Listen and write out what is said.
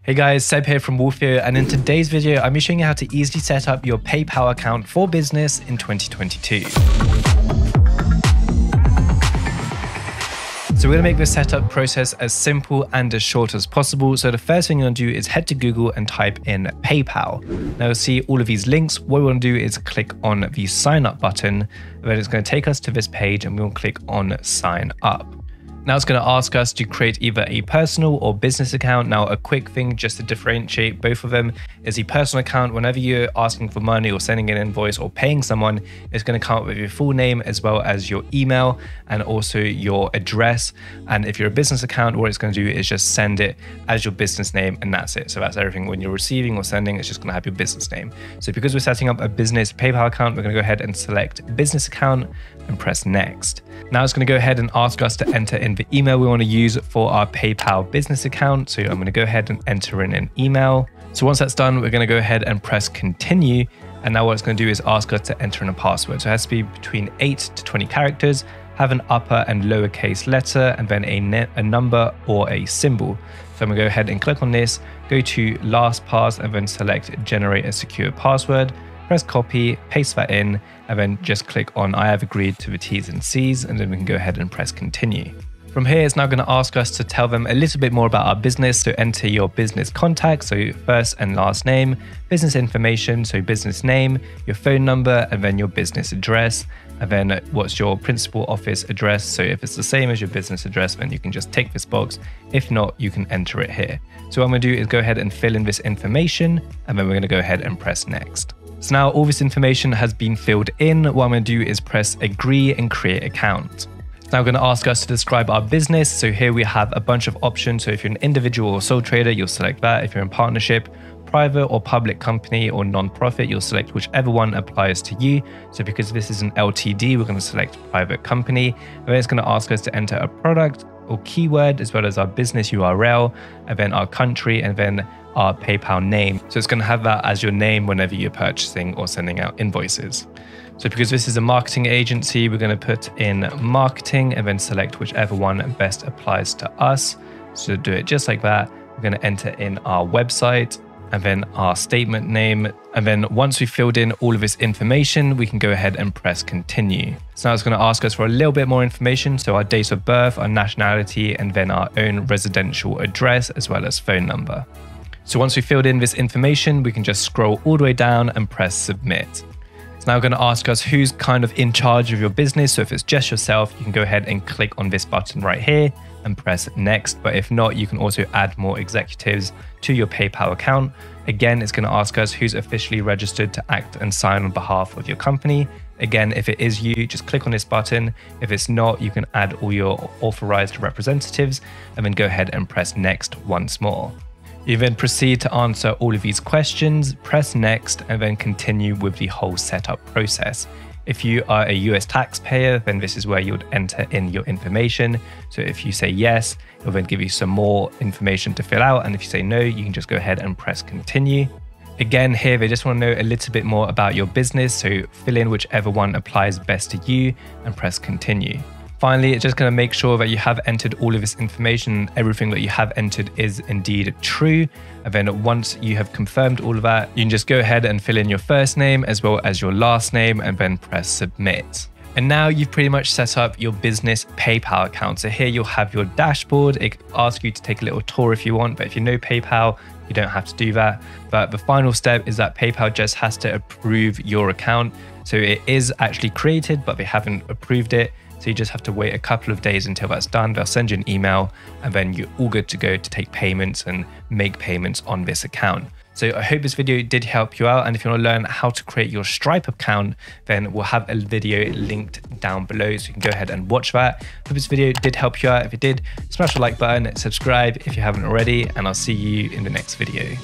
Hey guys, Seb here from Wolfio, and in today's video, I'm showing you how to easily set up your PayPal account for business in 2022. So we're going to make this setup process as simple and as short as possible. So the first thing you're going to do is head to Google and type in PayPal. Now you'll see all of these links. What we want to do is click on the sign up button, and then it's going to take us to this page and we'll click on sign up. Now it's going to ask us to create either a personal or business account. Now a quick thing just to differentiate both of them is the personal account. Whenever you're asking for money or sending an invoice or paying someone, it's going to come up with your full name as well as your email and also your address. And if you're a business account, what it's going to do is just send it as your business name and that's it. So that's everything. When you're receiving or sending, it's just going to have your business name. So because we're setting up a business PayPal account, we're going to go ahead and select business account and press next. Now it's going to go ahead and ask us to enter in the email we want to use for our PayPal business account. So I'm going to go ahead and enter in an email. So once that's done, we're going to go ahead and press continue. And now what it's going to do is ask us to enter in a password. So it has to be between 8 to 20 characters, have an upper and lowercase letter, and then a number or a symbol. So I'm going to go ahead and click on this, go to LastPass, and then select generate a secure password. Press copy, paste that in, and then just click on I have agreed to the T's and C's, and then we can go ahead and press continue. From here, it's now going to ask us to tell them a little bit more about our business. So enter your business contact, so first and last name, business information, so business name, your phone number, and then your business address, and then what's your principal office address. So if it's the same as your business address, then you can just tick this box. If not, you can enter it here. So what I'm going to do is go ahead and fill in this information, and then we're going to go ahead and press next. So now all this information has been filled in. What I'm going to do is press agree and create account. It's now going to ask us to describe our business. So here we have a bunch of options. So if you're an individual or sole trader, you'll select that. If you're in partnership, private or public company or non-profit, you'll select whichever one applies to you. So because this is an LTD, we're going to select private company. And then it's going to ask us to enter a product or keyword as well as our business URL, and then our country, and then our PayPal name. So it's going to have that as your name whenever you're purchasing or sending out invoices. So because this is a marketing agency, we're going to put in marketing and then select whichever one best applies to us. So do it just like that. We're going to enter in our website and then our statement name. And then once we've filled in all of this information, we can go ahead and press continue. So now it's going to ask us for a little bit more information. So our date of birth, our nationality, and then our own residential address as well as phone number. So once we've filled in this information, we can just scroll all the way down and press submit. It's now going to ask us who's kind of in charge of your business. So if it's just yourself, you can go ahead and click on this button right here and press next. But if not, you can also add more executives to your PayPal account. Again, it's going to ask us who's officially registered to act and sign on behalf of your company. Again, if it is you, just click on this button. If it's not, you can add all your authorized representatives and then go ahead and press next once more. You then proceed to answer all of these questions, press next, and then continue with the whole setup process. If you are a US taxpayer, then this is where you would enter in your information. So if you say yes, it'll then give you some more information to fill out. And if you say no, you can just go ahead and press continue. Again, here they just want to know a little bit more about your business. So fill in whichever one applies best to you and press continue. Finally, it's just going to make sure that you have entered all of this information. Everything that you have entered is indeed true. And then once you have confirmed all of that, you can just go ahead and fill in your first name as well as your last name and then press submit. And now you've pretty much set up your business PayPal account. So here you'll have your dashboard. It asks you to take a little tour if you want, but if you know PayPal, you don't have to do that. But the final step is that PayPal just has to approve your account. So it is actually created, but they haven't approved it. So you just have to wait a couple of days until that's done. They'll send you an email and then you're all good to go to take payments and make payments on this account. So I hope this video did help you out. And if you want to learn how to create your Stripe account, then we'll have a video linked down below. So you can go ahead and watch that. Hope this video did help you out. If it did, smash the like button, subscribe if you haven't already, and I'll see you in the next video.